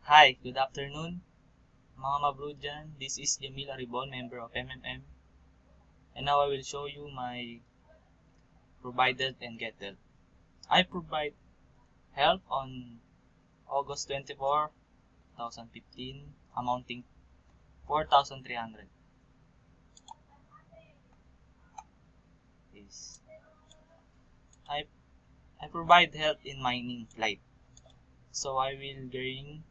Hi, good afternoon, mga mabro dyan. This is Jamil Aribon, member of MMM. And now I will show you my provide help and get help. I provide help on August 24, 2015, amounting 4,300. Yes. I provide help in mining flight. So I will gain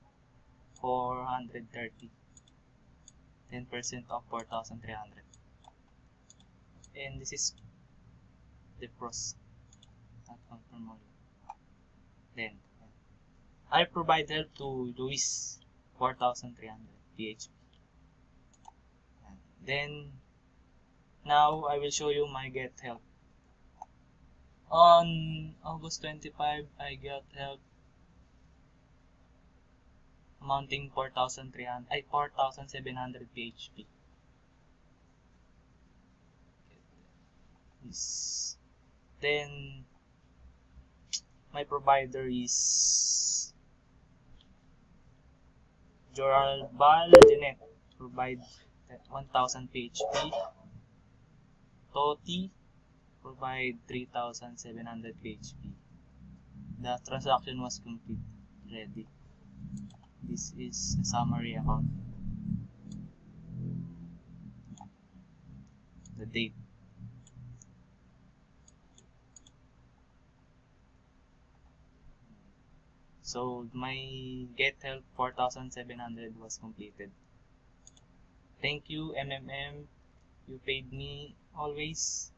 430. 10% of 4,300. And this is the pros. Not confirm only. Then I provide help to Luis 4,300 PHP. Then now I will show you my get help. On August 25, I got help amounting 4,700 PHP. Yes. Then my provider is Joral Baljanet, provide 1,000 PHP. Toti provide 3,700 PHP. The transaction was complete, ready. This is a summary account. The date. So my get help 4,700 was completed. Thank you MMM. You paid me always.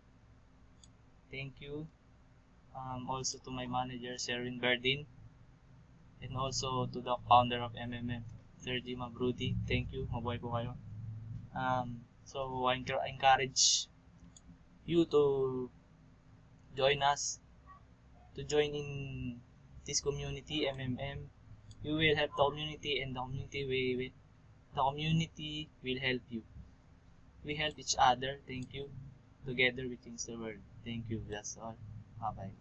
Thank you. Also to my manager Sherwin Berdin, and also to the founder of MMM, Sir G. Mabrudi. Thank you. Mabuhay po kayo. So I encourage you to join us, to join in this community MMM. You will help the community, and the community will help you. We help each other. Thank you. Together we change the world. Thank you. That's all. Bye bye.